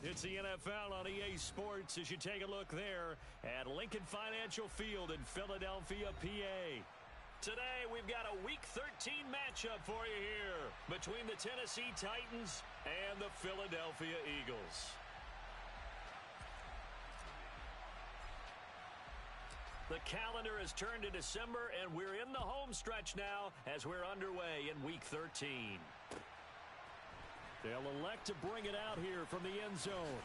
It's the NFL on EA Sports as you take a look there at Lincoln Financial Field in Philadelphia, PA. Today, we've got a Week 13 matchup for you here between the Tennessee Titans and the Philadelphia Eagles. The calendar has turned to December, and we're in the home stretch now as we're underway in Week 13. They'll elect to bring it out here from the end zone.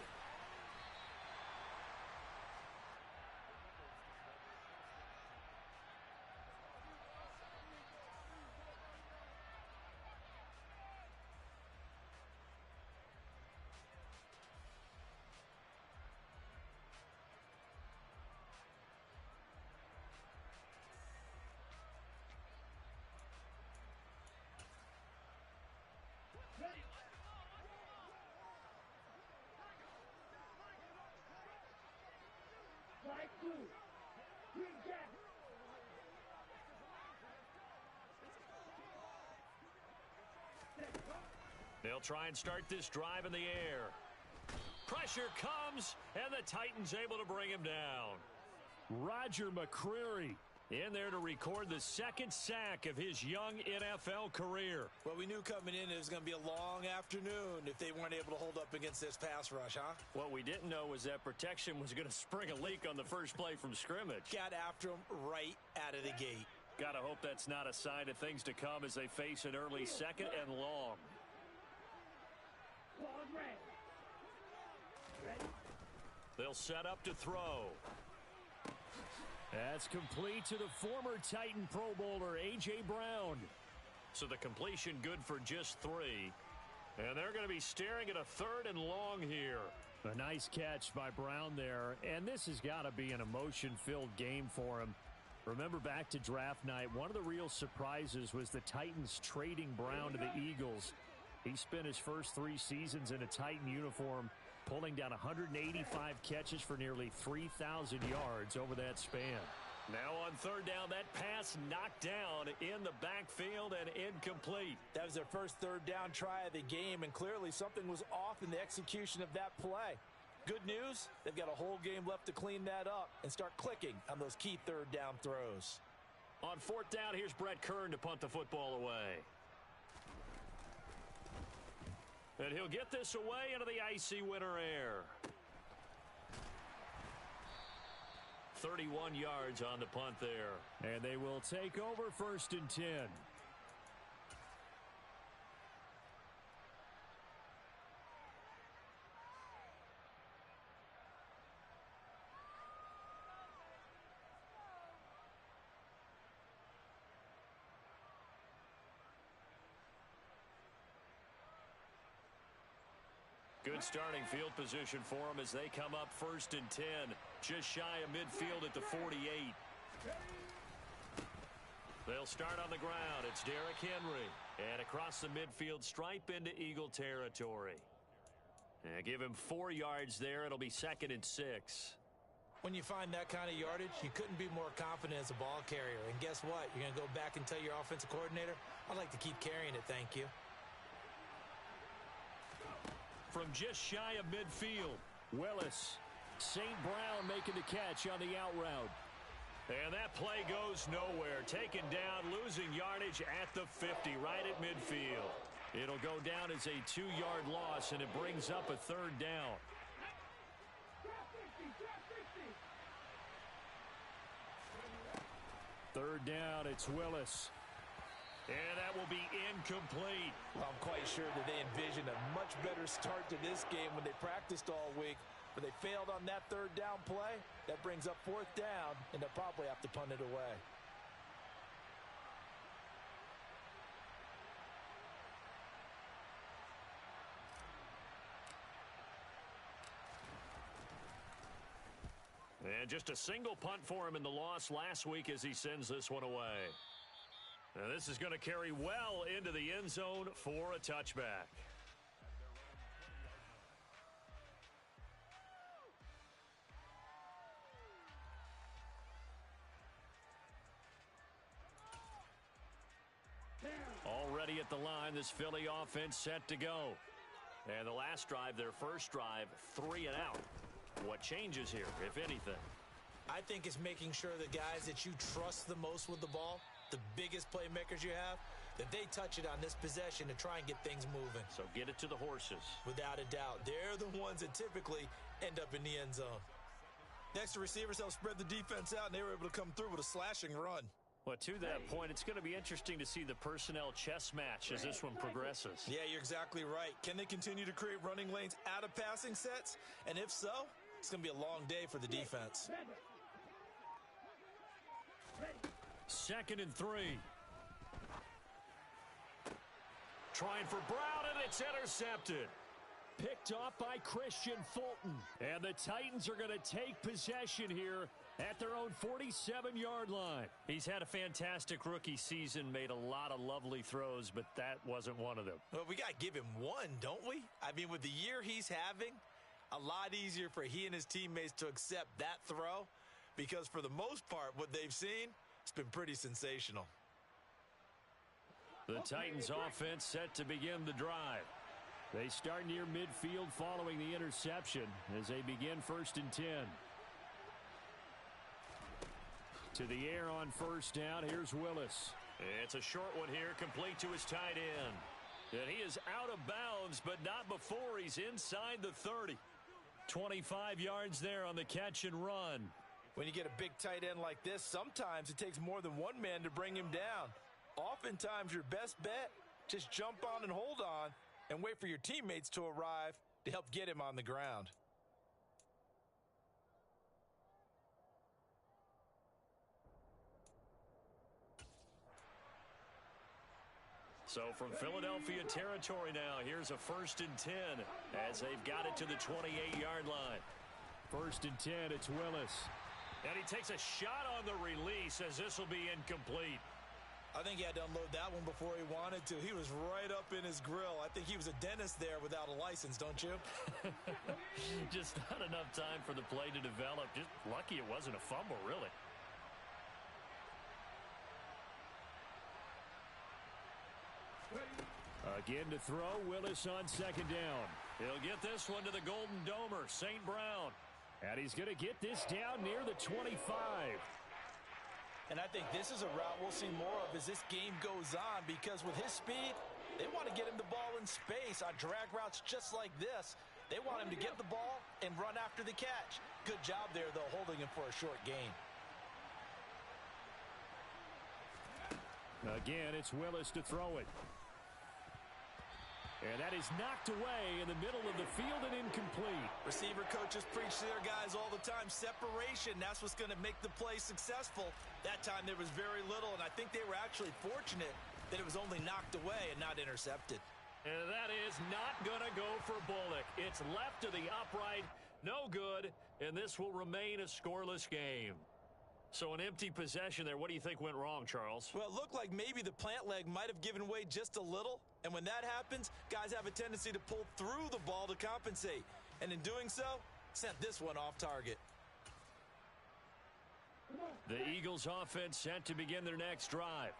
They'll try and start this drive in the air. Pressure comes, and the Titans able to bring him down. Roger McCreary in there to record the second sack of his young NFL career. Well, we knew coming in it was going to be a long afternoon if they weren't able to hold up against this pass rush, huh? What we didn't know was that protection was going to spring a leak on the first play from scrimmage. Got after him right out of the gate. Got to hope that's not a sign of things to come as they face an early second and long. They'll set up to throw. That's complete to the former Titan Pro Bowler, A.J. Brown. So the completion good for just 3. And they're going to be staring at a third and long here. A nice catch by Brown there. And this has got to be an emotion-filled game for him. Remember back to draft night, one of the real surprises was the Titans trading Brown to the Eagles. He spent his first 3 seasons in a Titan uniform, pulling down 185 catches for nearly 3,000 yards over that span. Now on third down, that pass knocked down in the backfield and incomplete. That was their first third down try of the game, and clearly something was off in the execution of that play. Good news, they've got a whole game left to clean that up and start clicking on those key third down throws. On fourth down, here's Brett Kern to punt the football away. And he'll get this away into the icy winter air. 31 yards on the punt there. And they will take over 1st and 10. Good starting field position for them as they come up 1st and 10. Just shy of midfield at the 48. They'll start on the ground. It's Derrick Henry. And across the midfield stripe into Eagle territory. And give him 4 yards there. It'll be 2nd and 6. When you find that kind of yardage, you couldn't be more confident as a ball carrier. And guess what? You're going to go back and tell your offensive coordinator, I'd like to keep carrying it, thank you. From just shy of midfield, Willis. St. Brown making the catch on the out route. And that play goes nowhere. Taken down, losing yardage at the 50, right at midfield. It'll go down as a 2-yard loss, and it brings up a 3rd down. Third down, it's Willis. And that will be incomplete. Well, I'm quite sure that they envisioned a much better start to this game when they practiced all week. But they failed on that 3rd down play. That brings up 4th down, and they'll probably have to punt it away. And just a single punt for him in the loss last week as he sends this one away. Now this is going to carry well into the end zone for a touchback. Already at the line, this Philly offense set to go. And the last drive, their first drive, 3 and out. What changes here, if anything? I think it's making sure the guys that you trust the most with the ball, the biggest playmakers you have, that they touch it on this possession to try and get things moving. So get it to the horses. Without a doubt. They're the ones that typically end up in the end zone. Next, the receivers help spread the defense out, and they were able to come through with a slashing run. Well, to that point, it's going to be interesting to see the personnel chess match as this one progresses. Yeah, you're exactly right. Can they continue to create running lanes out of passing sets? And if so, it's going to be a long day for the defense. 2nd and 3. Trying for Brown, and it's intercepted. Picked off by Christian Fulton. And the Titans are going to take possession here at their own 47-yard line. He's had a fantastic rookie season, made a lot of lovely throws, but that wasn't one of them. Well, we got to give him one, don't we? I mean, with the year he's having, a lot easier for he and his teammates to accept that throw, because for the most part, what they've seen, it's been pretty sensational. The Titans offense set to begin the drive. They start near midfield following the interception as they begin 1st and 10. To the air on 1st down, here's Willis. It's a short one here, complete to his tight end. And he is out of bounds, but not before he's inside the 30. 25 yards there on the catch and run. When you get a big tight end like this, sometimes it takes more than one man to bring him down. Oftentimes, your best bet, just jump on and hold on and wait for your teammates to arrive to help get him on the ground. So from Philadelphia territory now, here's a 1st and 10 as they've got it to the 28-yard line. 1st and 10, it's Willis. And he takes a shot on the release as this will be incomplete. I think he had to unload that one before he wanted to. He was right up in his grill. I think he was a dentist there without a license, don't you? Just not enough time for the play to develop. Just lucky it wasn't a fumble, really. Again to throw, Willis on 2nd down. He'll get this one to the Golden Domer, St. Brown. And he's going to get this down near the 25. And I think this is a route we'll see more of as this game goes on, because with his speed, they want to get him the ball in space on drag routes just like this. They want him to get the ball and run after the catch. Good job there, though, holding him for a short gain. Again, it's Willis to throw it. And that is knocked away in the middle of the field and incomplete. Receiver coaches preach to their guys all the time. Separation, that's what's going to make the play successful. That time there was very little, and I think they were actually fortunate that it was only knocked away and not intercepted. And that is not going to go for Bullock. It's left to the upright, no good, and this will remain a scoreless game. So an empty possession there. What do you think went wrong, Charles? Well, it looked like maybe the plant leg might have given way just a little. And when that happens, guys have a tendency to pull through the ball to compensate. And in doing so, sent this one off target. The Eagles offense set to begin their next drive.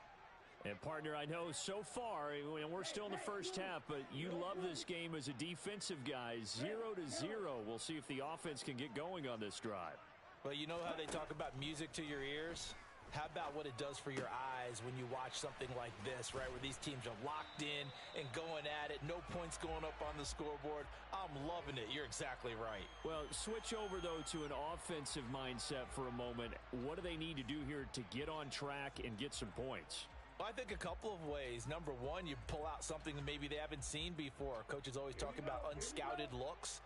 And, partner, I know so far, and we're still in the first half, but you love this game as a defensive guy. 0-0. We'll see if the offense can get going on this drive. Well, you know how they talk about music to your ears? How about what it does for your eyes when you watch something like this, right, where these teams are locked in and going at it, no points going up on the scoreboard? I'm loving it. You're exactly right. Well, switch over, though, to an offensive mindset for a moment. What do they need to do here to get on track and get some points? Well, I think a couple of ways. Number one, you pull out something that maybe they haven't seen before. Coaches always talk about unscouted looks.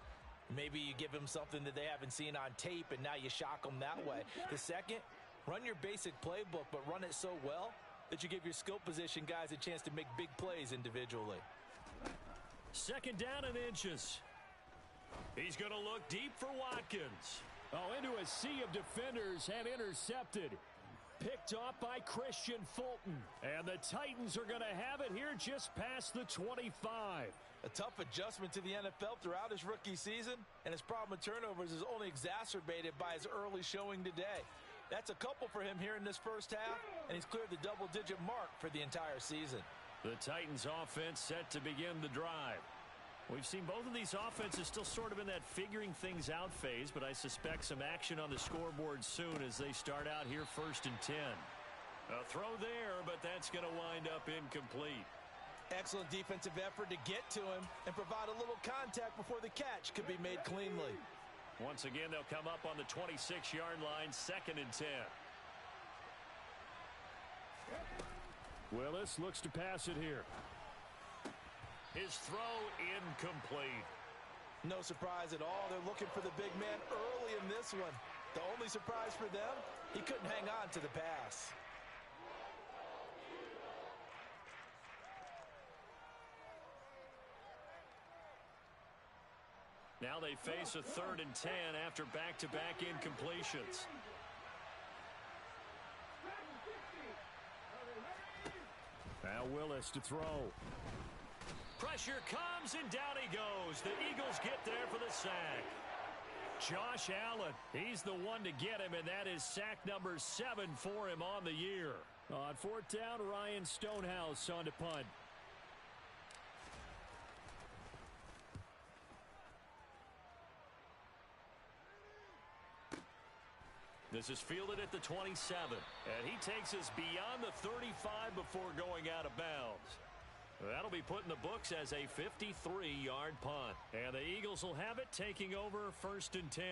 Maybe you give them something that they haven't seen on tape, and now you shock them that way. The second, run your basic playbook, but run it so well that you give your skill position guys a chance to make big plays individually. 2nd down and inches. He's going to look deep for Watkins. Oh, into a sea of defenders and intercepted. Picked off by Christian Fulton. And the Titans are going to have it here just past the 25. A tough adjustment to the NFL throughout his rookie season, and his problem with turnovers is only exacerbated by his early showing today. That's a couple for him here in this first half, and he's cleared the double-digit mark for the entire season. The Titans offense set to begin the drive. We've seen both of these offenses still sort of in that figuring things out phase, but I suspect some action on the scoreboard soon as they start out here 1st and 10. A throw there, but that's going to wind up incomplete. Excellent defensive effort to get to him and provide a little contact before the catch could be made cleanly. Once again, they'll come up on the 26-yard line, 2nd and 10. Willis looks to pass it here. His throw incomplete. No surprise at all. They're looking for the big man early in this one. The only surprise for them, he couldn't hang on to the pass. Now they face a 3rd and 10 after back-to-back incompletions. Now Willis to throw. Pressure comes, and down he goes. The Eagles get there for the sack. Josh Allen, he's the one to get him, and that is sack number 7 for him on the year. On 4th down, Ryan Stonehouse on to punt. This is fielded at the 27, and he takes us beyond the 35 before going out of bounds. That'll be put in the books as a 53-yard punt. And the Eagles will have it, taking over 1st and 10.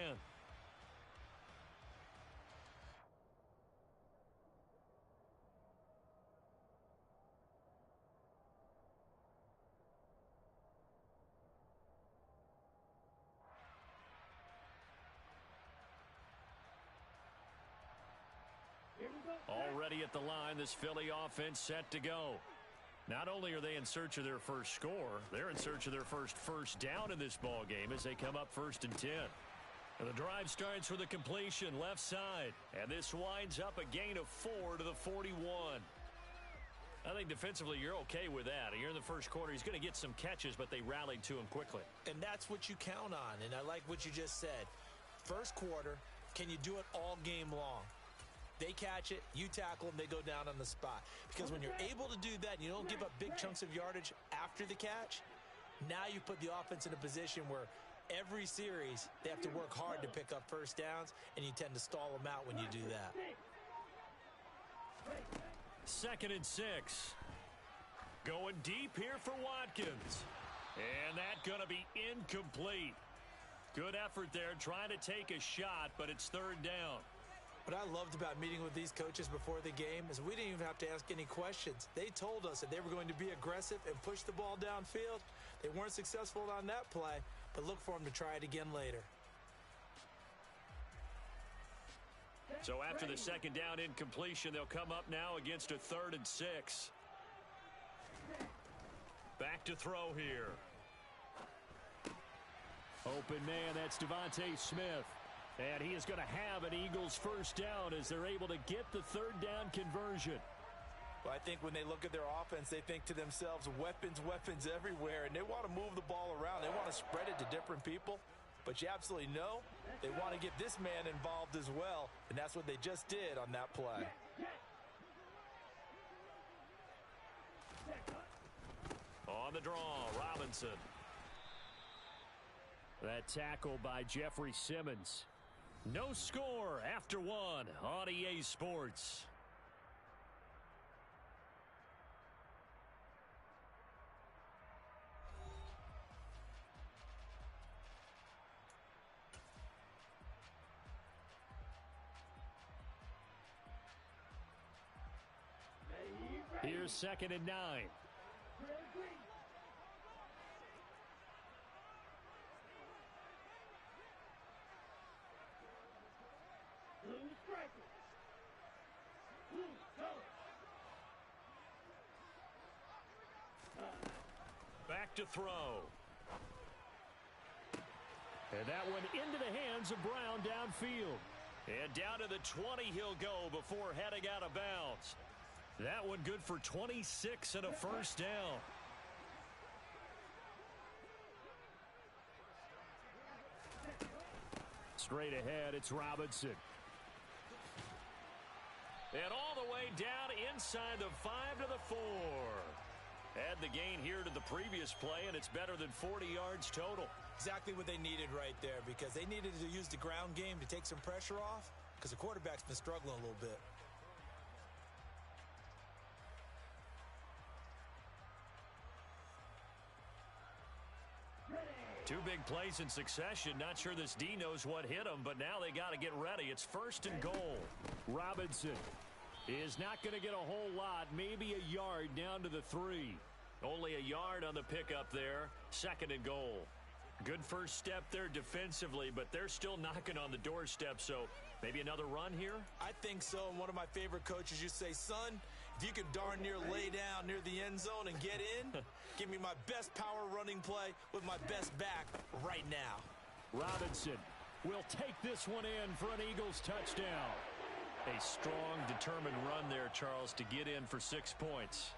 Already at the line, this Philly offense set to go. Not only are they in search of their first score, they're in search of their first down in this ball game as they come up 1st and 10. And the drive starts with a completion left side, and this winds up a gain of 4 to the 41. I think defensively you're okay with that. You're in the first quarter. He's going to get some catches, but they rallied to him quickly. And that's what you count on, and I like what you just said. First quarter, can you do it all game long? They catch it, you tackle them, they go down on the spot. Because when you're able to do that and you don't give up big chunks of yardage after the catch, now you put the offense in a position where every series they have to work hard to pick up first downs, and you tend to stall them out when you do that. 2nd and 6. Going deep here for Watkins. And that's going to be incomplete. Good effort there trying to take a shot, but it's 3rd down. What I loved about meeting with these coaches before the game is we didn't even have to ask any questions. They told us that they were going to be aggressive and push the ball downfield. They weren't successful on that play, but look for them to try it again later. So after the 2nd down incompletion, they'll come up now against a 3rd and 6. Back to throw here. Open man, that's Devontae Smith. And he is going to have an Eagles first down as they're able to get the 3rd down conversion. Well, I think when they look at their offense, they think to themselves, weapons everywhere, and they want to move the ball around. They want to spread it to different people. But you absolutely know they want to get this man involved as well, and that's what they just did on that play. On the draw, Robinson. That tackle by Jeffrey Simmons. No score after 1 on EA Sports. Here's 2nd and 9. Back to throw. And that one into the hands of Brown downfield. And down to the 20 he'll go before heading out of bounds. That one good for 26 and a first down. Straight ahead, it's Robinson. And all the way down inside the 5 to the 4. Add the gain here to the previous play, and it's better than 40 yards total. Exactly what they needed right there, because they needed to use the ground game to take some pressure off, because the quarterback's been struggling a little bit. Two big plays in succession. Not sure this D knows what hit him, but now they got to get ready. It's 1st and goal. Robinson is not going to get a whole lot, maybe a yard down to the 3. Only a yard on the pickup there. 2nd and goal. Good first step there defensively, but they're still knocking on the doorstep, so maybe another run here? I think so. And one of my favorite coaches, you say, son, if you can darn near lay down near the end zone and get in, give me my best power running play with my best back right now. Robinson will take this one in for an Eagles touchdown. A strong, determined run there, Charles, to get in for 6 points.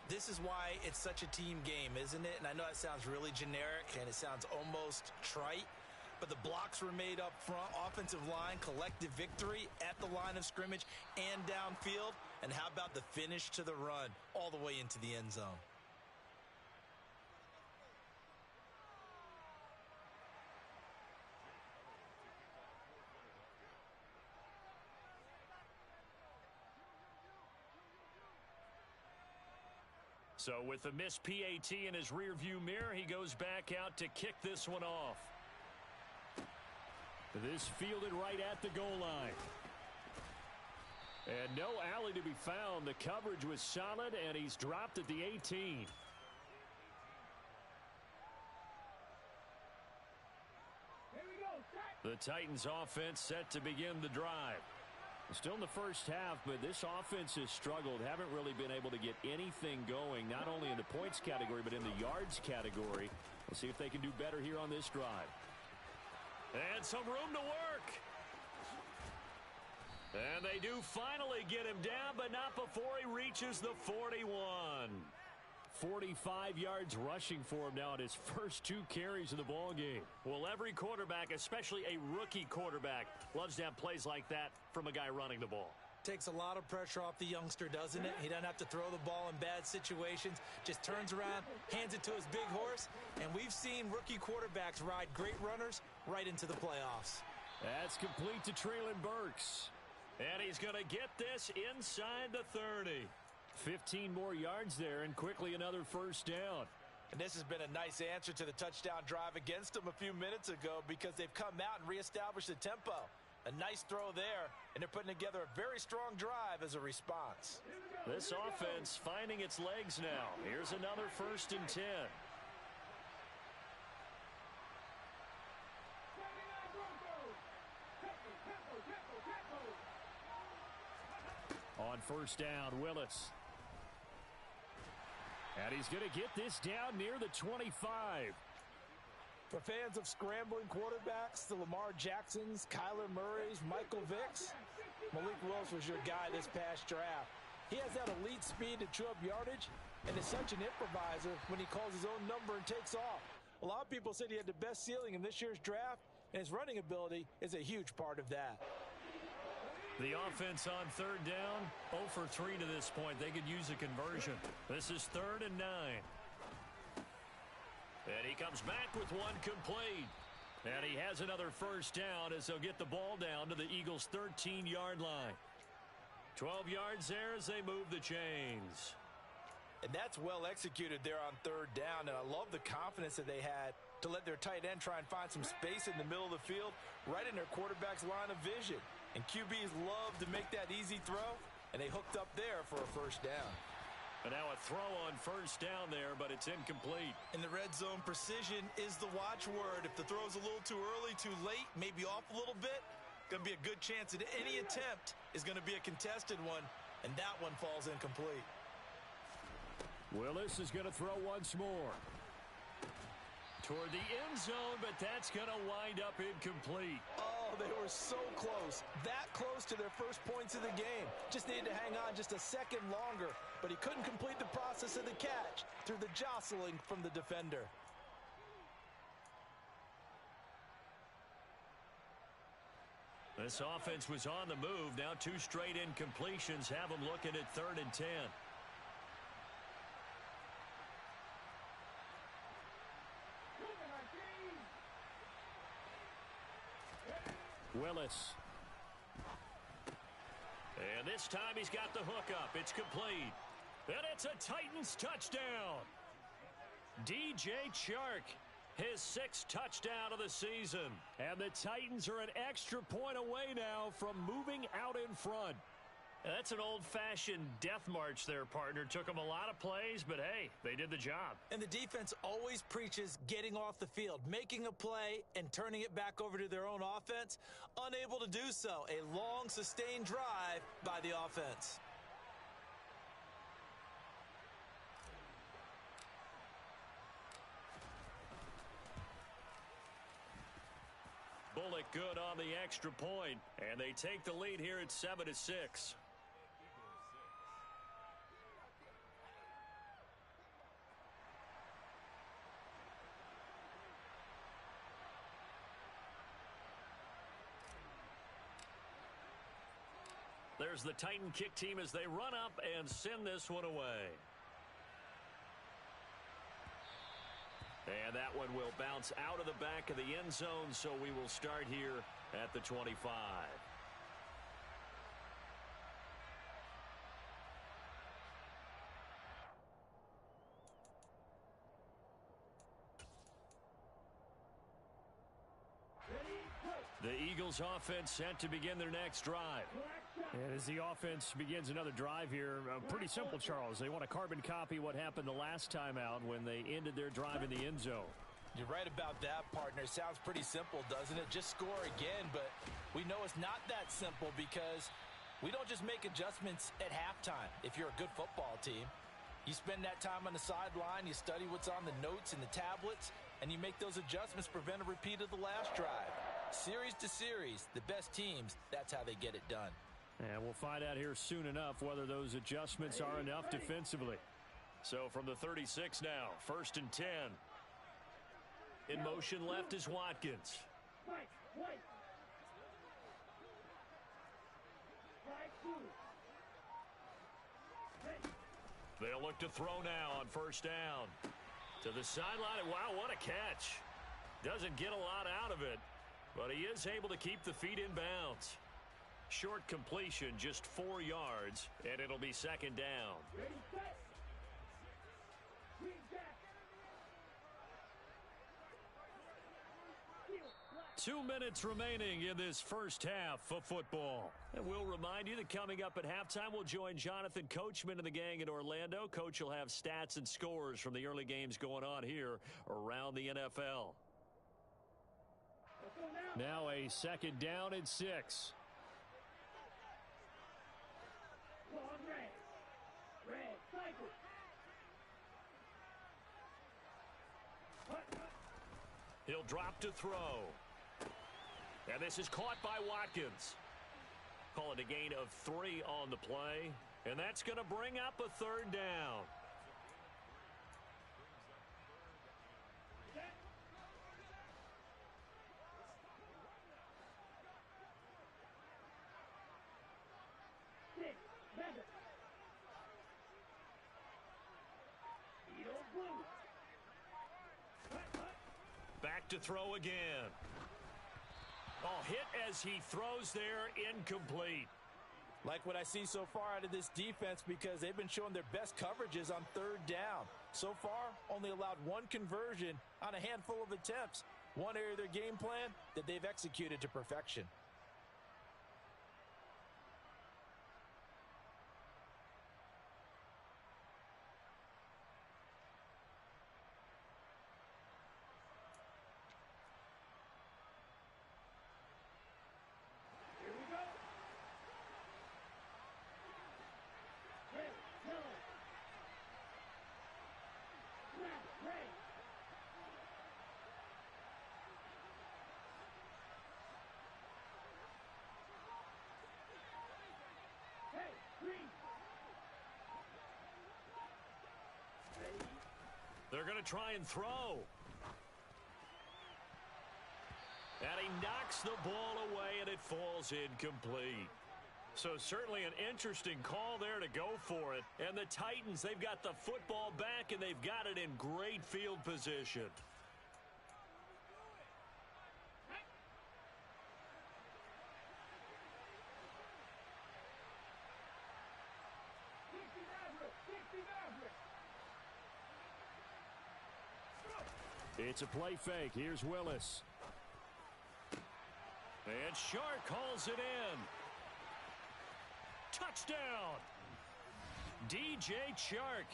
This is why it's such a team game, isn't it? And I know it sounds really generic and it sounds almost trite, but the blocks were made up front, offensive line, collective victory at the line of scrimmage and downfield. And how about the finish to the run all the way into the end zone? So with the missed PAT in his rearview mirror, he goes back out to kick this one off. This fielded right at the goal line. And no alley to be found. The coverage was solid, and he's dropped at the 18. The Titans offense set to begin the drive. Still in the first half, but this offense has struggled. Haven't really been able to get anything going, not only in the points category, but in the yards category. We'll see if they can do better here on this drive. And some room to work. And they do finally get him down, but not before he reaches the 41. 45 yards rushing for him now at his first 2 carries of the ball game. Well, every quarterback, especially a rookie quarterback, loves to have plays like that from a guy running the ball. Takes a lot of pressure off the youngster, doesn't it? He doesn't have to throw the ball in bad situations. Just turns around, hands it to his big horse. And we've seen rookie quarterbacks ride great runners right into the playoffs. That's complete to Treylon Burks. And he's going to get this inside the 30. 15 more yards there, and quickly another first down. And this has been a nice answer to the touchdown drive against them a few minutes ago, because they've come out and reestablished the tempo. A nice throw there, and they're putting together a very strong drive as a response. This offense finding its legs now. Here's another 1st and 10. On first down, Willis. And he's going to get this down near the 25. For fans of scrambling quarterbacks, the Lamar Jacksons, Kyler Murrays, Michael Vicks, Malik Willis was your guy this past draft. He has that elite speed to chew up yardage, and is such an improviser when he calls his own number and takes off. A lot of people said he had the best ceiling in this year's draft, and his running ability is a huge part of that. The offense on 3rd down, 0 for 3 to this point. They could use a conversion. This is 3rd and 9. And he comes back with one complete. And he has another first down as they'll get the ball down to the Eagles' 13-yard line. 12 yards there as they move the chains. And that's well executed there on 3rd down. And I love the confidence that they had to let their tight end try and find some space in the middle of the field, right in their quarterback's line of vision. And QBs love to make that easy throw, and they hooked up there for a first down. And now a throw on first down there, but it's incomplete. In the red zone, precision is the watchword. If the throw's a little too early, too late, maybe off a little bit, going to be a good chance that any attempt is going to be a contested one, and that one falls incomplete. Willis is going to throw once more. Toward the end zone, but that's going to wind up incomplete. Oh, they were so close. That close to their first points of the game. Just needed to hang on just a second longer, but he couldn't complete the process of the catch through the jostling from the defender. This offense was on the move. Now 2 straight incompletions have them looking at 3rd and 10. Willis. And this time he's got the hook up. It's complete. And it's a Titans touchdown. DJ Chark, his 6th touchdown of the season. And the Titans are an extra point away now from moving out in front. That's an old-fashioned death march there, partner. Took them a lot of plays, but hey, they did the job. And the defense always preaches getting off the field, making a play, and turning it back over to their own offense. Unable to do so. A long, sustained drive by the offense. Bullock good on the extra point, and they take the lead here at 7-6. There's the Titan kick team as they run up and send this one away. And that one will bounce out of the back of the end zone, so we will start here at the 25. The Eagles offense set to begin their next drive. And as the offense begins another drive here, pretty simple, Charles. They want to carbon copy what happened the last time out when they ended their drive in the end zone. You're right about that, partner. Sounds pretty simple, doesn't it? Just score again, but we know it's not that simple because we don't just make adjustments at halftime. If you're a good football team, you spend that time on the sideline, you study what's on the notes and the tablets, and you make those adjustments, prevent a repeat of the last drive. Series to series, the best teams, that's how they get it done. And we'll find out here soon enough whether those adjustments are enough defensively. So from the 36 now, 1st and 10. In motion left is Watkins. They'll look to throw now on 1st down. To the sideline. Wow, what a catch. Doesn't get a lot out of it, but he is able to keep the feet in bounds. Short completion, just 4 yards, and it'll be 2nd down. 2 minutes remaining in this first half of football. And we'll remind you that coming up at halftime, we'll join Jonathan Coachman and the gang in Orlando. Coach will have stats and scores from the early games going on here around the NFL. Now a 2nd down and 6. He'll drop to throw. And this is caught by Watkins. Call it a gain of 3 on the play. And that's going to bring up a 3rd down. Back to throw again. Oh, hit as he throws there, incomplete. Like what I see so far out of this defense because they've been showing their best coverages on 3rd down. So far, only allowed 1 conversion on a handful of attempts. One area of their game plan that they've executed to perfection. They're going to try and throw. And he knocks the ball away, and it falls incomplete. So certainly an interesting call there to go for it. And the Titans, they've got the football back, and they've got it in great field position. It's a play fake. Here's Willis. And Chark calls it in. Touchdown. DJ Chark.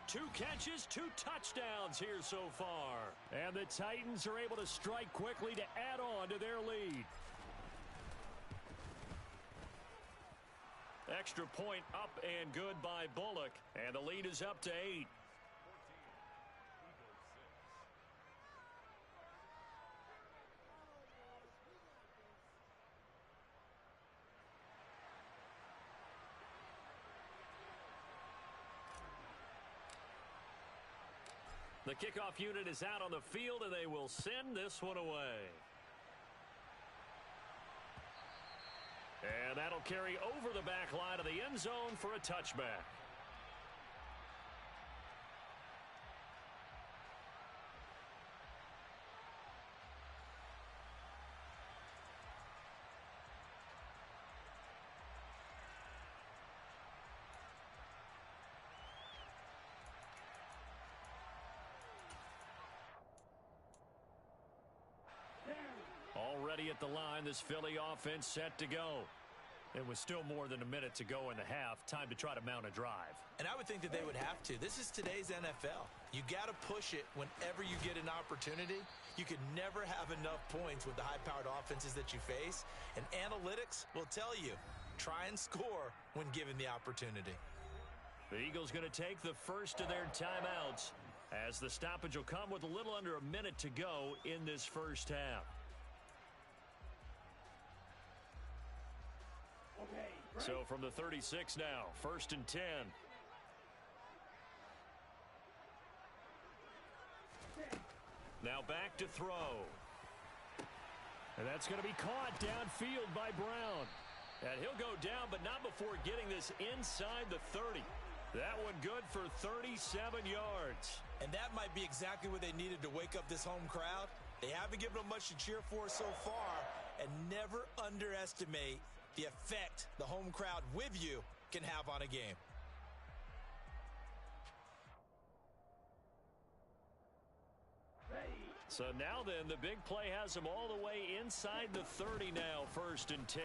2 catches, 2 touchdowns here so far. And the Titans are able to strike quickly to add on to their lead. Extra point up and good by Bullock. And the lead is up to 8. The kickoff unit is out on the field, and they will send this one away. And that'll carry over the back line of the end zone for a touchback. Already at the line, this Philly offense set to go. It was still more than a minute to go in the half. Time to try to mount a drive. And I would think that they would have to. This is today's NFL. You got to push it whenever you get an opportunity. You could never have enough points with the high-powered offenses that you face. And analytics will tell you, try and score when given the opportunity. The Eagles going to take the first of their timeouts as the stoppage will come with a little under a minute to go in this first half. So from the 36 now, 1st and 10. Now back to throw. And that's going to be caught downfield by Brown. And he'll go down, but not before getting this inside the 30. That one good for 37 yards. And that might be exactly what they needed to wake up this home crowd. They haven't given them much to cheer for so far. And never underestimate the effect the home crowd with you can have on a game. So now then, the big play has him all the way inside the 30 now, 1st and 10.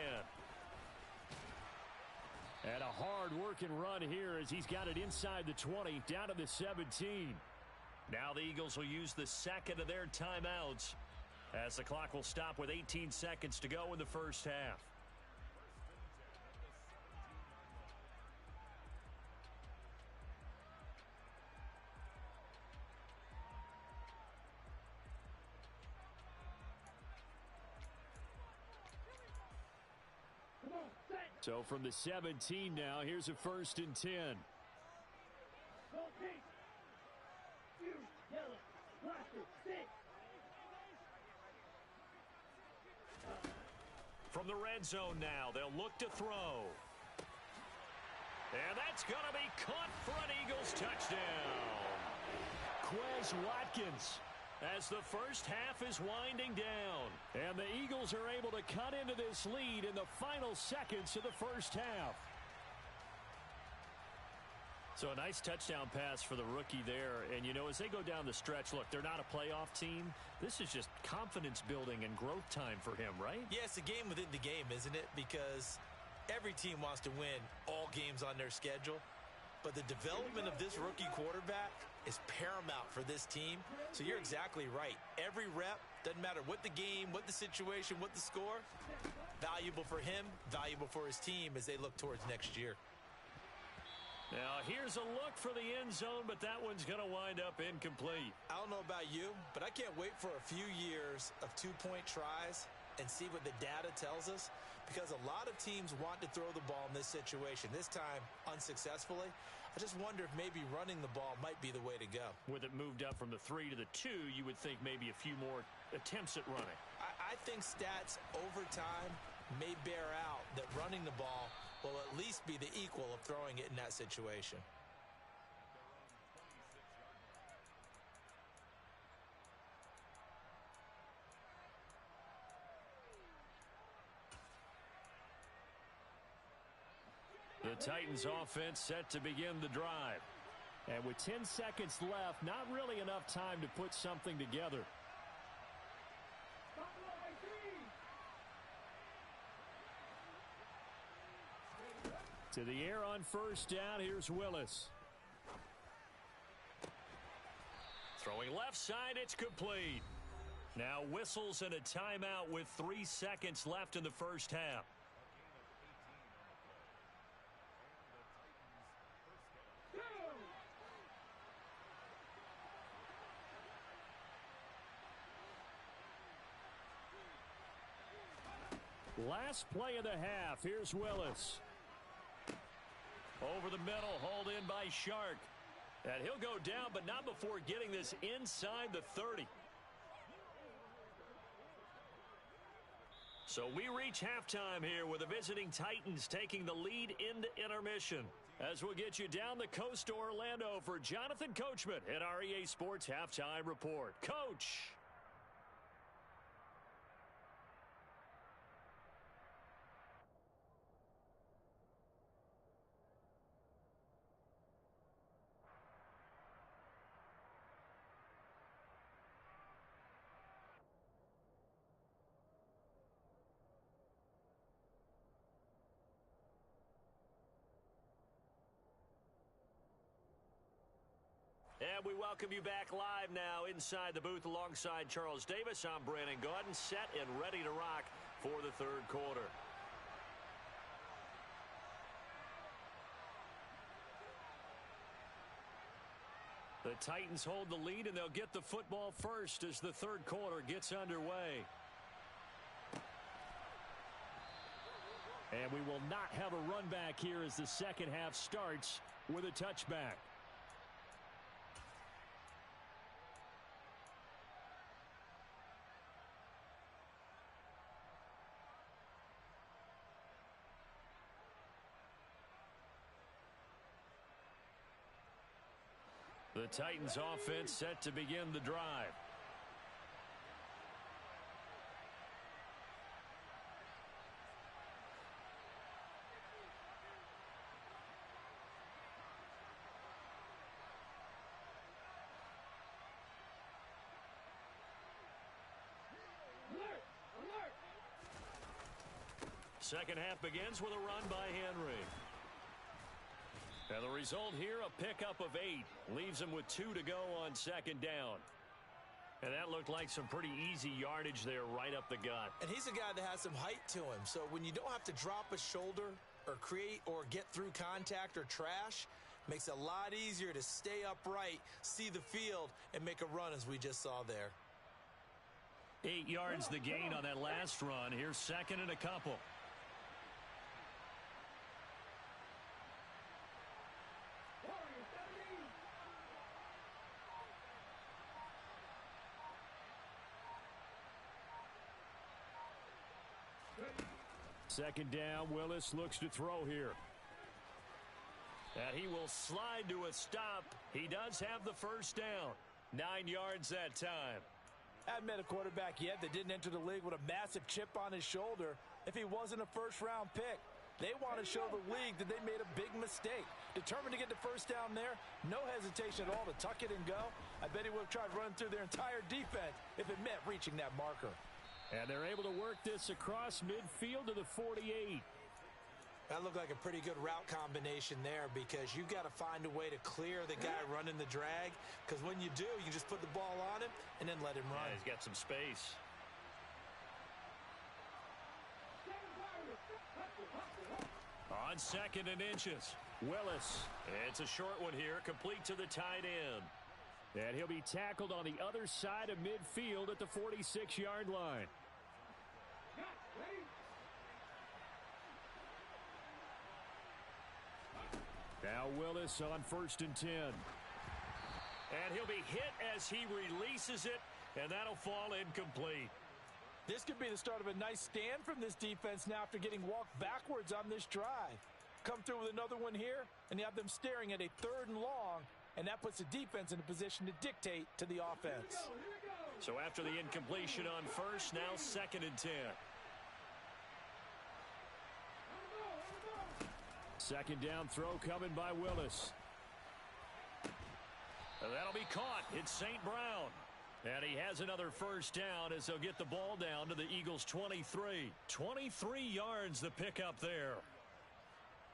And a hard-working run here as he's got it inside the 20, down to the 17. Now the Eagles will use the second of their timeouts as the clock will stop with 18 seconds to go in the first half. So from the 17 now, here's a 1st and 10. From the red zone now, they'll look to throw. And that's going to be caught for an Eagles touchdown. Quez Watkins, as the first half is winding down. And the Eagles are able to cut into this lead in the final seconds of the first half. So a nice touchdown pass for the rookie there. And, you know, as they go down the stretch, look, they're not a playoff team. This is just confidence building and growth time for him, right? Yeah, it's a game within the game, isn't it? Because every team wants to win all games on their schedule. But the development of this rookie quarterback is paramount for this team. So you're exactly right. Every rep, doesn't matter what the game, what the situation, what the score, valuable for him, valuable for his team as they look towards next year. Now, here's a look for the end zone, but that one's going to wind up incomplete. I don't know about you, but I can't wait for a few years of two-point tries and see what the data tells us, because a lot of teams want to throw the ball in this situation, this time unsuccessfully. I just wonder if maybe running the ball might be the way to go. With it moved up from the 3 to the 2, you would think maybe a few more attempts at running. I think stats over time may bear out that running the ball will at least be the equal of throwing it in that situation. The Titans offense set to begin the drive. And with 10 seconds left, not really enough time to put something together. To the air on first down, here's Willis. Throwing left side, it's complete. Now whistles and a timeout with 3 seconds left in the first half. Last play of the half. Here's Willis. Over the middle, hauled in by Shark. And he'll go down, but not before getting this inside the 30. So we reach halftime here with the visiting Titans taking the lead into intermission. As we'll get you down the coast to Orlando for Jonathan Coachman at our EA Sports Halftime Report. Coach. And we welcome you back live now inside the booth alongside Charles Davis. I'm Brandon Gaudin, set and ready to rock for the third quarter. The Titans hold the lead, and they'll get the football first as the third quarter gets underway. And we will not have a run back here as the second half starts with a touchback. The Titans offense set to begin the drive. Second half begins with a run by Henry. And the result here, a pickup of 8. Leaves him with 2 to go on second down. And that looked like some pretty easy yardage there right up the gut. And he's a guy that has some height to him. So when you don't have to drop a shoulder or create or get through contact or trash, makes it a lot easier to stay upright, see the field, and make a run as we just saw there. 8 yards the gain on that last run. Here's second and a couple. Second down, Willis looks to throw here. And he will slide to a stop. He does have the first down. 9 yards that time. I haven't met a quarterback yet that didn't enter the league with a massive chip on his shoulder if he wasn't a first-round pick. They want to show the league that they made a big mistake. Determined to get the first down there, no hesitation at all to tuck it and go. I bet he would have tried running through their entire defense if it meant reaching that marker. And they're able to work this across midfield to the 48. That looked like a pretty good route combination there because you've got to find a way to clear the guy running the drag, because when you do, you can just put the ball on him and then let him run. Yeah, he's got some space. On second and inches, Willis. It's a short one here, complete to the tight end. And he'll be tackled on the other side of midfield at the 46-yard line. Now Willis on first and 10. And he'll be hit as he releases it, and that'll fall incomplete. This could be the start of a nice stand from this defense now after getting walked backwards on this drive. Come through with another one here, and you have them staring at a third and long, and that puts the defense in a position to dictate to the offense. So after the incompletion on first, now second and 10. Second down throw coming by Willis. And that'll be caught. It's St. Brown. And he has another first down as they'll get the ball down to the Eagles' 23. 23 yards the pickup there.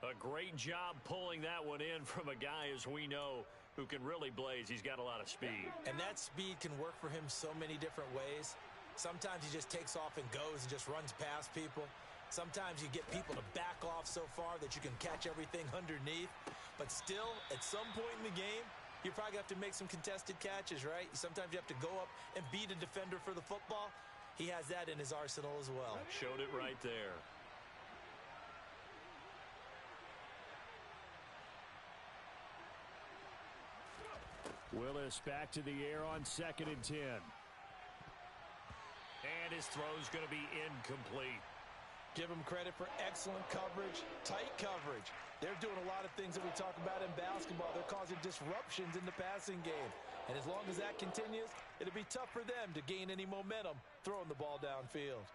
A great job pulling that one in from a guy, as we know, who can really blaze. He's got a lot of speed. And that speed can work for him so many different ways. Sometimes he just takes off and goes and just runs past people. Sometimes you get people to back off so far that you can catch everything underneath. But still, at some point in the game, you probably have to make some contested catches, right? Sometimes you have to go up and beat a defender for the football. He has that in his arsenal as well. Showed it right there. Willis back to the air on 2nd and 10. And his throw's going to be incomplete. Give him credit for excellent coverage, tight coverage. They're doing a lot of things that we talk about in basketball. They're causing disruptions in the passing game. And as long as that continues, it'll be tough for them to gain any momentum throwing the ball downfield.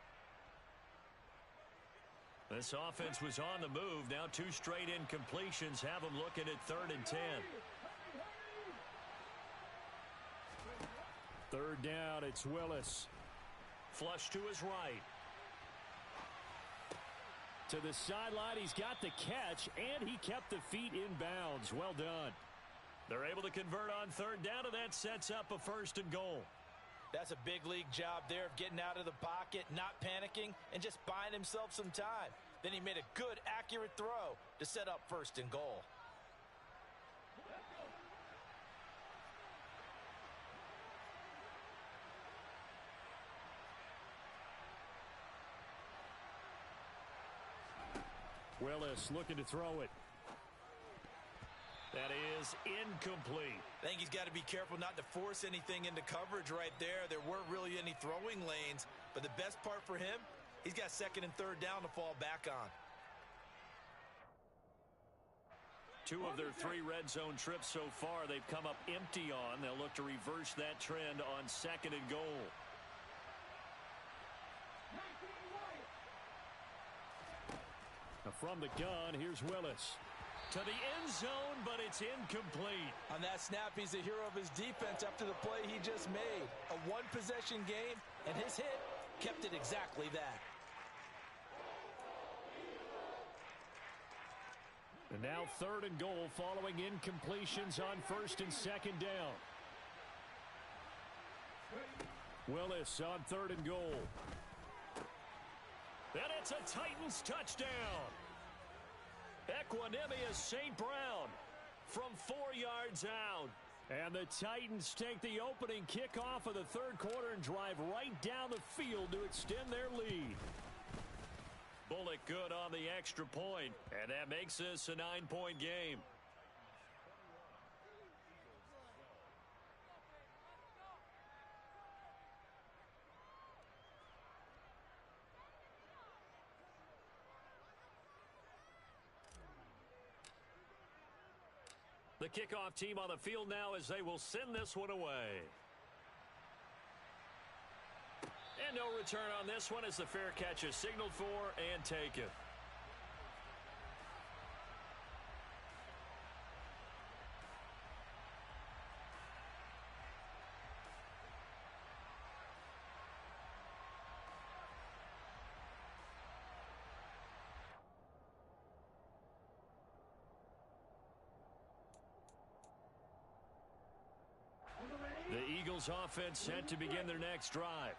This offense was on the move. Now 2 straight incompletions have them looking at 3rd and 10. 3rd down, it's Willis. Flush to his right. To the sideline, he's got the catch, and he kept the feet in bounds. Well done. They're able to convert on 3rd down, and that sets up a 1st and goal. That's a big league job there of getting out of the pocket, not panicking, and just buying himself some time. Then he made a good, accurate throw to set up 1st and goal. Willis looking to throw it. That is incomplete. I think he's got to be careful not to force anything into coverage right there. There weren't really any throwing lanes, but the best part for him, he's got 2nd and 3rd down to fall back on. 2 of their 3 red zone trips so far, they've come up empty on. They'll look to reverse that trend on 2nd and goal. Now from the gun, here's Willis. To the end zone, but it's incomplete. On that snap, he's the hero of his defense after the play he just made. A 1-possession game, and his hit kept it exactly that. And now 3rd and goal following incompletions on 1st and 2nd down. Willis on 3rd and goal. And it's a Titans touchdown. Equanimous St. Brown from 4 yards out. And the Titans take the opening kickoff of the 3rd quarter and drive right down the field to extend their lead. Bullock good on the extra point, and that makes this a 9-point game. The kickoff team on the field now as they will send this one away. And no return on this one as the fair catch is signaled for and taken. The Eagles offense set to begin their next drive.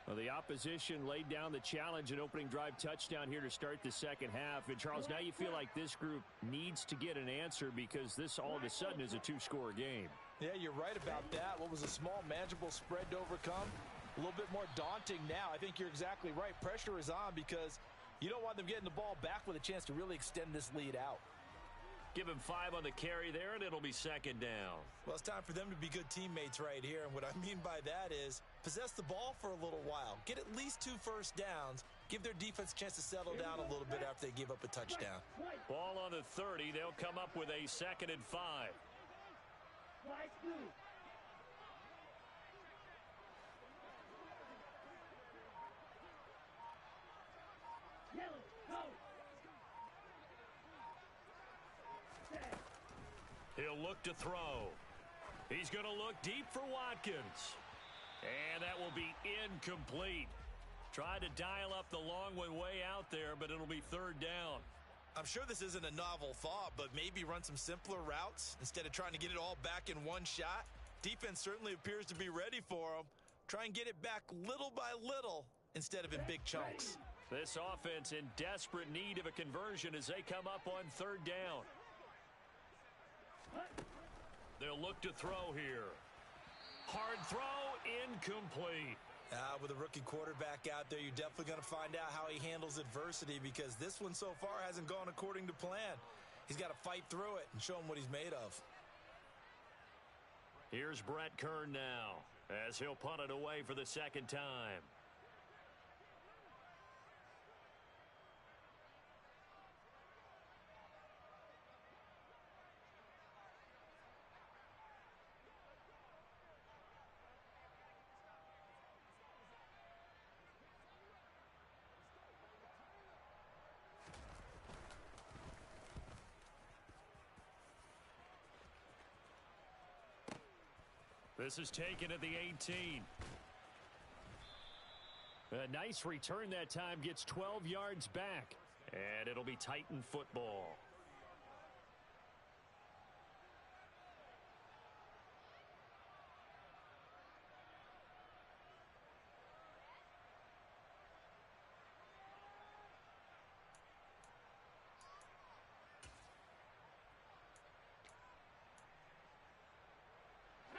Well, the opposition laid down the challenge and opening drive touchdown here to start the 2nd half. And, Charles, now you feel like this group needs to get an answer because this all of a sudden is a 2-score game. Yeah, you're right about that. What was a small, manageable spread to overcome, a little bit more daunting now. I think you're exactly right. Pressure is on because you don't want them getting the ball back with a chance to really extend this lead out. Give him 5 on the carry there, and it'll be 2nd down. Well, it's time for them to be good teammates right here. And what I mean by that is possess the ball for a little while. Get at least 2 first downs. Give their defense a chance to settle down a little bit after they give up a touchdown. Ball on the 30. They'll come up with a 2nd and 5. He'll look to throw. He's going to look deep for Watkins. And that will be incomplete. Tried to dial up the long one way out there, but it'll be third down. I'm sure this isn't a novel thought, but maybe run some simpler routes instead of trying to get it all back in one shot. Defense certainly appears to be ready for him. Try and get it back little by little instead of in big chunks. This offense in desperate need of a conversion as they come up on third down. They'll look to throw here. Hard throw, incomplete. With a rookie quarterback out there, you're definitely going to find out how he handles adversity because this one so far hasn't gone according to plan. He's got to fight through it and show him what he's made of. Here's Brett Kern now as he'll punt it away for the second time. This is taken at the 18. A nice return that time, gets 12 yards back. And it'll be Titan football.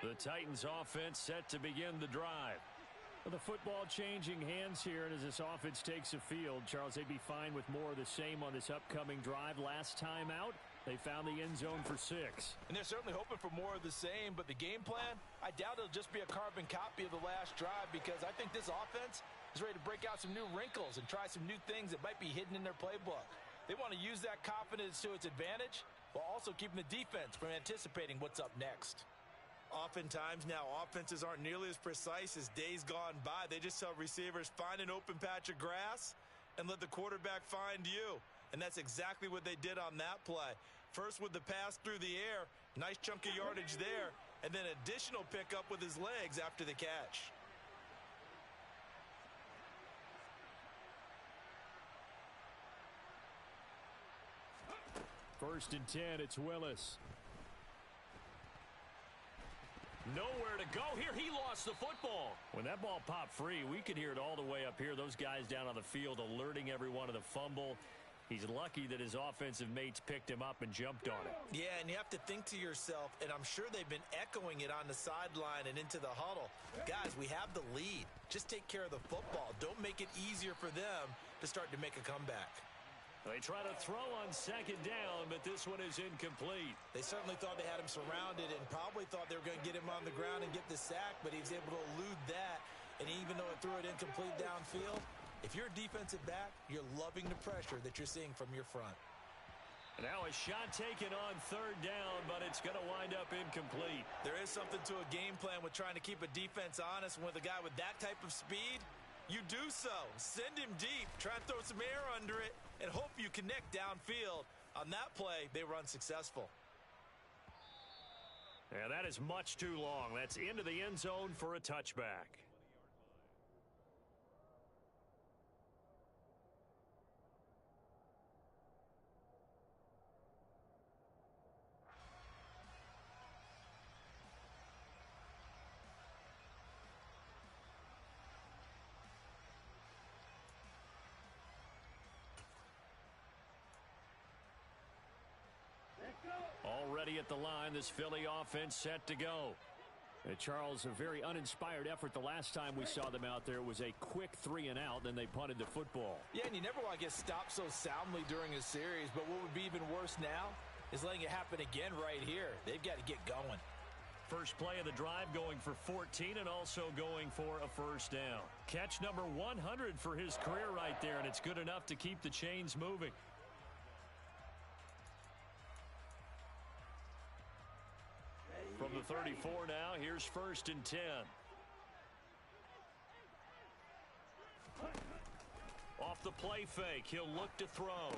The Titans offense set to begin the drive. Well, the football changing hands here, and as this offense takes the field, Charles, they'd be fine with more of the same on this upcoming drive. Last time out, they found the end zone for 6. And they're certainly hoping for more of the same, but the game plan, I doubt it'll just be a carbon copy of the last drive because I think this offense is ready to break out some new wrinkles and try some new things that might be hidden in their playbook. They want to use that confidence to its advantage while also keeping the defense from anticipating what's up next. Oftentimes now, offenses aren't nearly as precise as days gone by. They just tell receivers, find an open patch of grass and let the quarterback find you. And that's exactly what they did on that play. First with the pass through the air, nice chunk of yardage there, and then additional pickup with his legs after the catch. First and 10, it's Willis. Nowhere to go here. He lost the football. When that ball popped free, we could hear it all the way up here. Those guys down on the field alerting everyone of the fumble. He's lucky that his offensive mates picked him up and jumped on it. Yeah, and you have to think to yourself, and I'm sure they've been echoing it on the sideline and into the huddle. Guys, we have the lead. Just take care of the football. Don't make it easier for them to start to make a comeback. They try to throw on second down, but this one is incomplete. They certainly thought they had him surrounded and probably thought they were going to get him on the ground and get the sack, but he was able to elude that. And even though it threw it incomplete downfield, if you're a defensive back, you're loving the pressure that you're seeing from your front. Now a shot taken on third down, but it's going to wind up incomplete. There is something to a game plan with trying to keep a defense honest. With a guy with that type of speed, you do so. Send him deep. Try and throw some air under it and hope you connect downfield. On that play, they run successful. Yeah, that is much too long. That's into the end zone for a touchback. Already at the line, this Philly offense set to go. Charles, a very uninspired effort the last time we saw them out there. It was a quick 3 and out, then they punted the football. Yeah, and you never want to get stopped so soundly during a series, but what would be even worse now is letting it happen again right here. They've got to get going. First play of the drive going for 14 and also going for a first down. Catch number 100 for his career right there, and it's good enough to keep the chains moving. From the 34 now, here's first and 10. Off the play fake, he'll look to throw.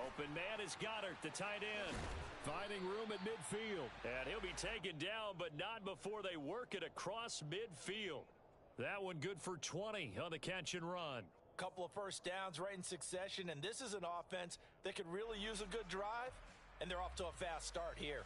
Open man is Goddard, the tight end. Finding room at midfield. And he'll be taken down, but not before they work it across midfield. That one good for 20 on the catch and run. Couple of first downs right in succession, and this is an offense that could really use a good drive, and they're off to a fast start here.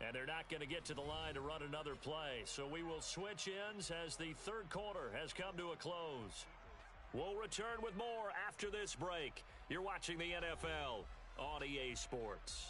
And they're not going to get to the line to run another play. So we will switch ends as the third quarter has come to a close. We'll return with more after this break. You're watching the NFL on EA Sports.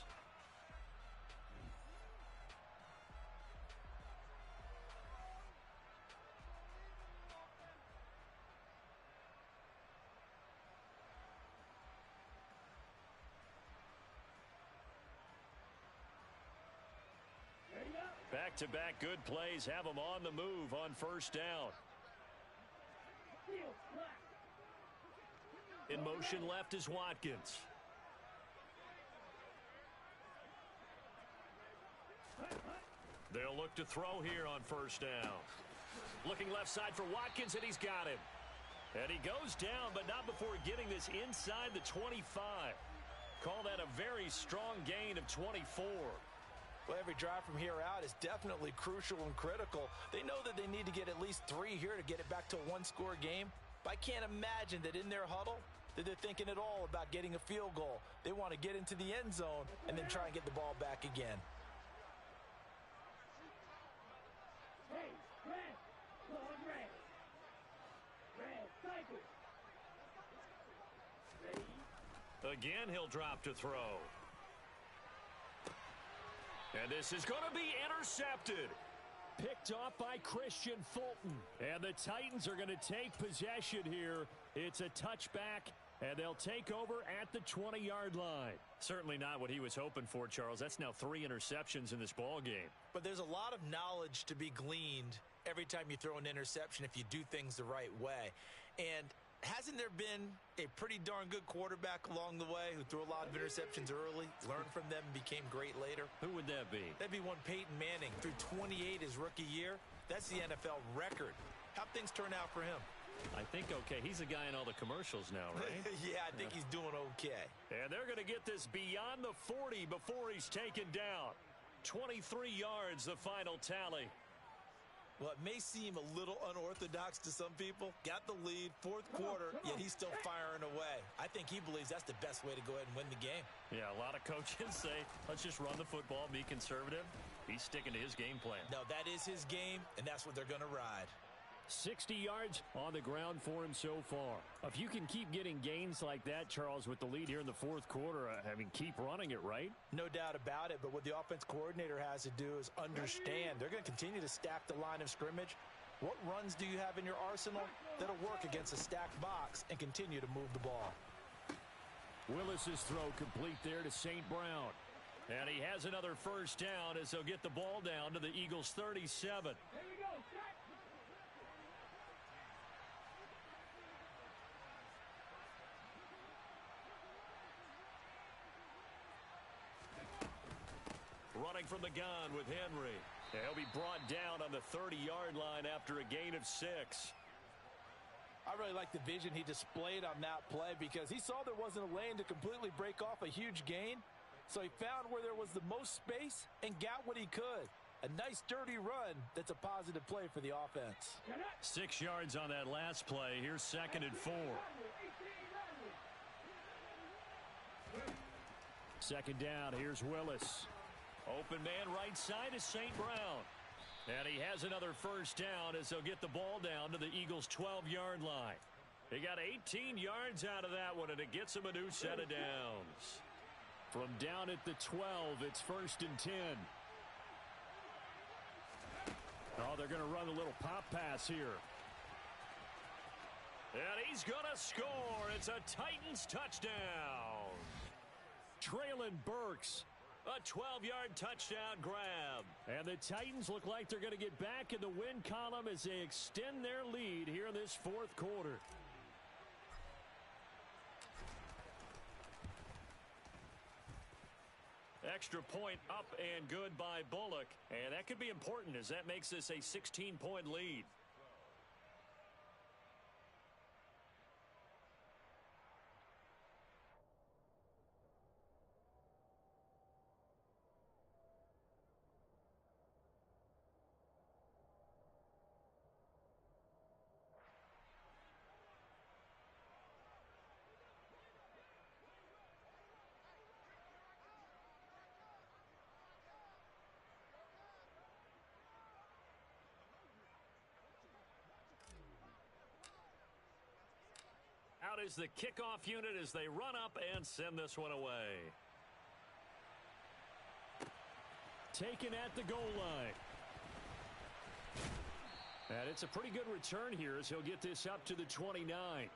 Back-to-back good plays have them on the move on first down. In motion left is Watkins. They'll look to throw here on first down. Looking left side for Watkins, and he's got him. And he goes down, but not before getting this inside the 25. Call that a very strong gain of 24. Well, every drive from here out is definitely crucial and critical. They know that they need to get at least 3 here to get it back to a one-score game. But I can't imagine that in their huddle that they're thinking at all about getting a field goal. They want to get into the end zone and then try and get the ball back again. Again, he'll drop to throw. And this is going to be intercepted. Picked off by Christian Fulton. And the Titans are going to take possession here. It's a touchback, and they'll take over at the 20-yard line. Certainly not what he was hoping for, Charles. That's now 3 interceptions in this ball game. But there's a lot of knowledge to be gleaned every time you throw an interception if you do things the right way. And hasn't there been a pretty darn good quarterback along the way who threw a lot of interceptions early, learned from them, and became great later? Who would that be? That'd be one Peyton Manning. Threw 28 his rookie year. That's the NFL record. How'd things turn out for him? I think okay. He's a guy in all the commercials now, right? Yeah, I think he's doing okay. And they're going to get this beyond the 40 before he's taken down. 23 yards, the final tally. Well, it may seem a little unorthodox to some people. Got the lead, fourth quarter, yet he's still firing away. I think he believes that's the best way to go ahead and win the game. Yeah, a lot of coaches say, let's just run the football, be conservative. He's sticking to his game plan. No, that is his game, and that's what they're going to ride. 60 yards on the ground for him so far. If you can keep getting gains like that, Charles, with the lead here in the fourth quarter, I mean, keep running it, right? No doubt about it, but what the offense coordinator has to do is understand they're going to continue to stack the line of scrimmage. What runs do you have in your arsenal that'll work against a stacked box and continue to move the ball? Willis's throw complete there to St. Brown. And he has another first down as they'll get the ball down to the Eagles' 37. Running from the gun with Henry. He'll be brought down on the 30-yard line after a gain of 6. I really like the vision he displayed on that play because he saw there wasn't a lane to completely break off a huge gain. So he found where there was the most space and got what he could. A nice, dirty run that's a positive play for the offense. 6 yards on that last play. Here's 2nd and 4. Second down. Here's Willis. Open man right side is St. Brown. And he has another first down as they'll get the ball down to the Eagles' 12-yard line. He got 18 yards out of that one, and it gets him a new set of downs. From down at the 12, it's 1st and 10. Oh, they're going to run a little pop pass here. And he's going to score. It's a Titans touchdown. Traylon Burks. A 12-yard touchdown grab. And the Titans look like they're going to get back in the win column as they extend their lead here in this fourth quarter. extra point up and good by Bullock. And that could be important as that makes this a 16-point lead. Out is the kickoff unit as they run up and send this one away. Taken at the goal line. And it's a pretty good return here as he'll get this up to the 29.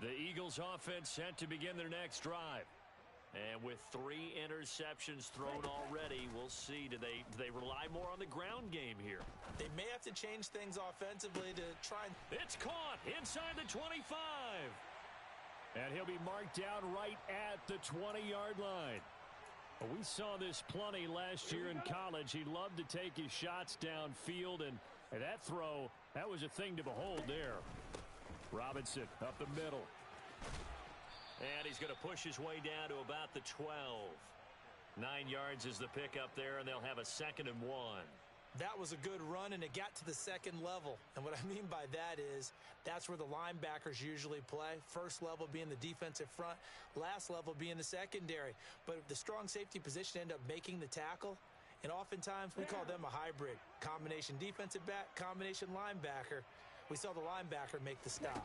The Eagles offense set to begin their next drive. And with 3 interceptions thrown already, we'll see. Do they rely more on the ground game here? They may have to change things offensively to try and... It's caught inside the 25. And he'll be marked down right at the 20-yard line. Well, we saw this plenty last year in college. He loved to take his shots downfield, and that throw, that was a thing to behold there. Robinson up the middle. And he's going to push his way down to about the 12. 9 yards is the pickup there, and they'll have a 2nd and 1. That was a good run, and it got to the second level. And what I mean by that is that's where the linebackers usually play. First level being the defensive front, last level being the secondary. But the strong safety position end up making the tackle, and oftentimes we call them a hybrid. Combination defensive back, combination linebacker. We saw the linebacker make the stop.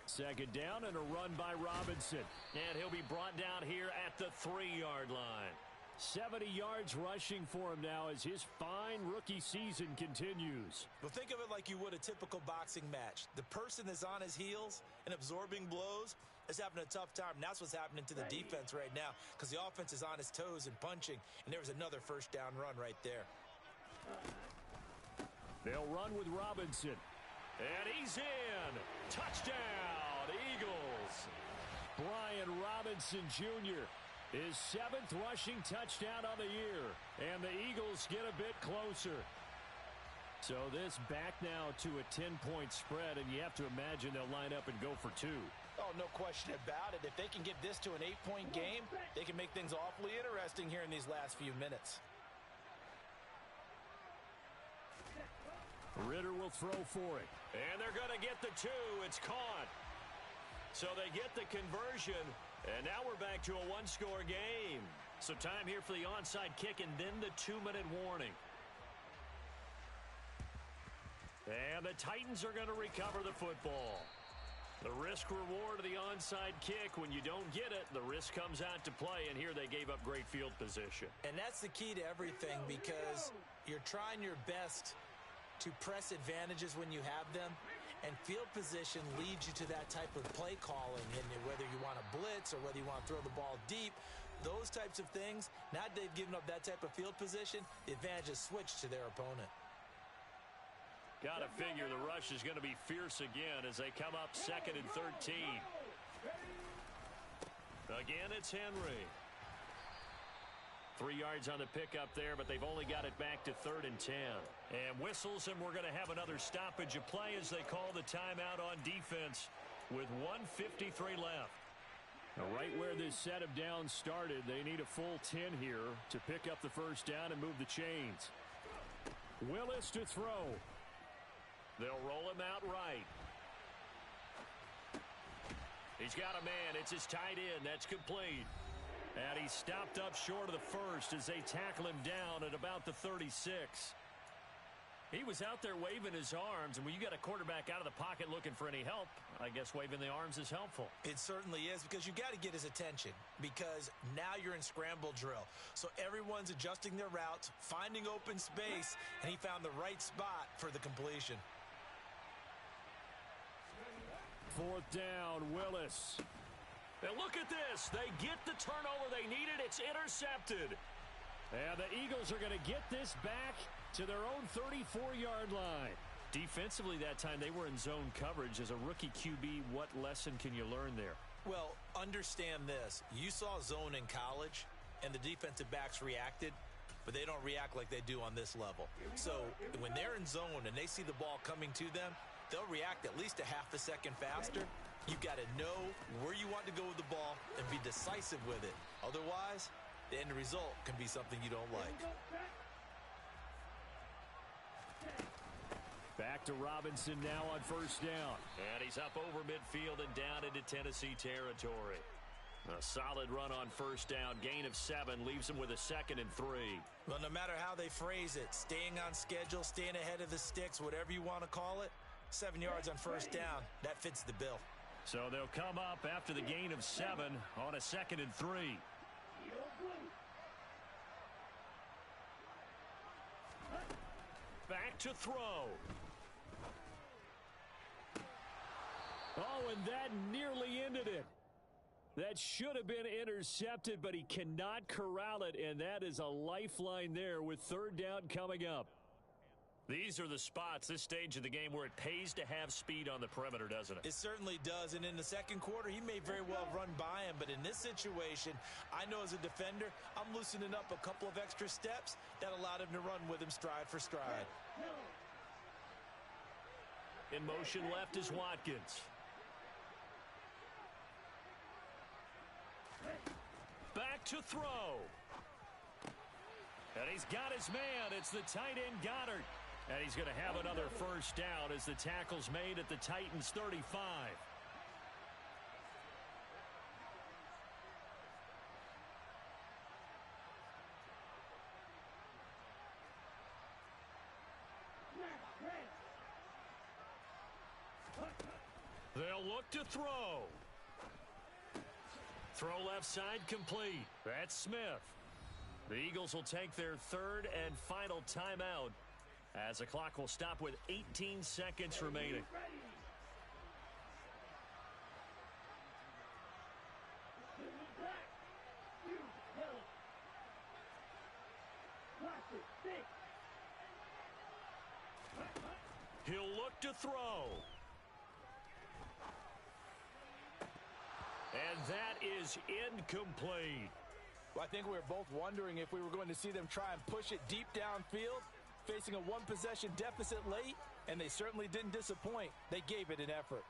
2nd down and a run by Robinson. And he'll be brought down here at the 3-yard line. 70 yards rushing for him now as his fine rookie season continues. Well, think of it like you would a typical boxing match. The person that's on his heels and absorbing blows is having a tough time. And that's what's happening to the defense right now because the offense is on his toes and punching. And there was another 1st down run right there. They'll run with Robinson. And he's in. Touchdown, Eagles. Brian Robinson Jr., his 7th rushing touchdown on the year. And the Eagles get a bit closer. So this back now to a 10-point spread, and you have to imagine they'll line up and go for 2. Oh, no question about it. If they can get this to an 8-point game, they can make things awfully interesting here in these last few minutes. Ritter will throw for it. And they're going to get the 2. It's caught. So they get the conversion, and now we're back to a 1-score game. So time here for the onside kick and then the 2-minute warning. And the Titans are going to recover the football. The risk-reward of the onside kick, when you don't get it, the risk comes out to play, and here they gave up great field position. And that's the key to everything because you're trying your best to press advantages when you have them, and field position leads you to that type of play calling, and whether you want to blitz or whether you want to throw the ball deep, those types of things, now that they've given up that type of field position, the advantage is switched to their opponent. Got to figure the rush is going to be fierce again as they come up 2nd and 13. Again, it's Henry. 3 yards on the pickup there, but they've only got it back to 3rd and 10. And whistles, and we're going to have another stoppage of play as they call the timeout on defense with 1:53 left. Now, right where this set of downs started, they need a full 10 here to pick up the 1st down and move the chains. Willis to throw. They'll roll him out right. He's got a man. It's his tight end. That's complete. And he stopped up short of the 1st as they tackle him down at about the 36. He was out there waving his arms, and when you got a quarterback out of the pocket looking for any help, I guess waving the arms is helpful. It certainly is because you got to get his attention because now you're in scramble drill. So everyone's adjusting their routes, finding open space, and he found the right spot for the completion. 4th down, Willis. And look at this. They get the turnover they needed. It's intercepted. And the Eagles are going to get this back to their own 34-yard line. Defensively that time, they were in zone coverage. As a rookie QB, what lesson can you learn there? Well, understand this. You saw zone in college, and the defensive backs reacted, but they don't react like they do on this level. So when they're in zone and they see the ball coming to them, they'll react at least a half a second faster. You've got to know where you want to go with the ball and be decisive with it. Otherwise, the end result can be something you don't like. Back to Robinson now on first down. And he's up over midfield and down into Tennessee territory. A solid run on first down. Gain of 7 leaves him with a 2nd and 3. Well, no matter how they phrase it, staying on schedule, staying ahead of the sticks, whatever you want to call it, 7 yards on first down, that fits the bill. So they'll come up after the gain of 7 on a 2nd and 3. Back to throw. Oh, and that nearly ended it. That should have been intercepted, but he cannot corral it, and that is a lifeline there with third down coming up. These are the spots, this stage of the game, where it pays to have speed on the perimeter, doesn't it? It certainly does, and in the second quarter, he may very well run by him, but in this situation, I know as a defender, I'm loosening up a couple of extra steps that allowed him to run with him stride for stride. In motion left is Watkins. Back to throw. And he's got his man. It's the tight end Goddard. And he's going to have another first down as the tackle's made at the Titans' 35. They'll look to throw. Throw left side complete. That's Smith. The Eagles will take their third and final timeout as the clock will stop with 18 seconds remaining. He'll look to throw. And that is incomplete. Well, I think we were both wondering if we were going to see them try and push it deep downfield, facing a one-possession deficit late, and they certainly didn't disappoint. They gave it an effort.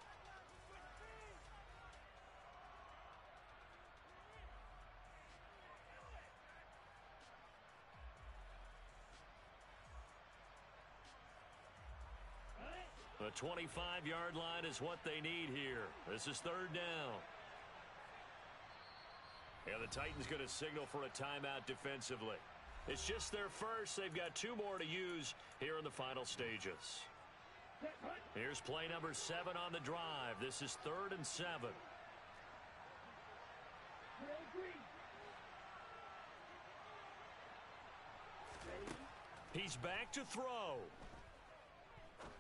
The 25-yard line is what they need here. This is third down. And the Titans going to signal for a timeout defensively. It's just their first. They've got 2 more to use here in the final stages. Here's play number 7 on the drive. This is 3rd and 7. He's back to throw.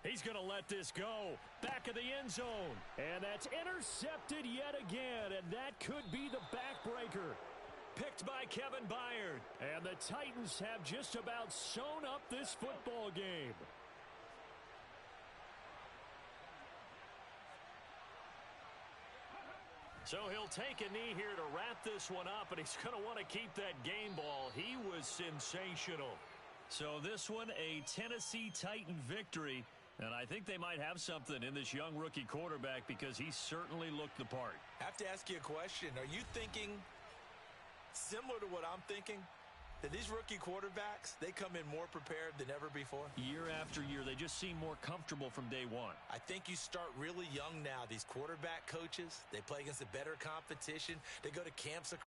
He's going to let this go. Back of the end zone. And that's intercepted yet again. And that could be the backbreaker. Picked by Kevin Byard. And the Titans have just about sewn up this football game. So he'll take a knee here to wrap this one up, and he's going to want to keep that game ball. He was sensational. So this one, a Tennessee Titan victory. And I think they might have something in this young rookie quarterback because he certainly looked the part. I have to ask you a question. Are you thinking similar to what I'm thinking? That these rookie quarterbacks, they come in more prepared than ever before? Year after year, they just seem more comfortable from day one. I think you start really young now. These quarterback coaches, they play against a better competition. They go to camps across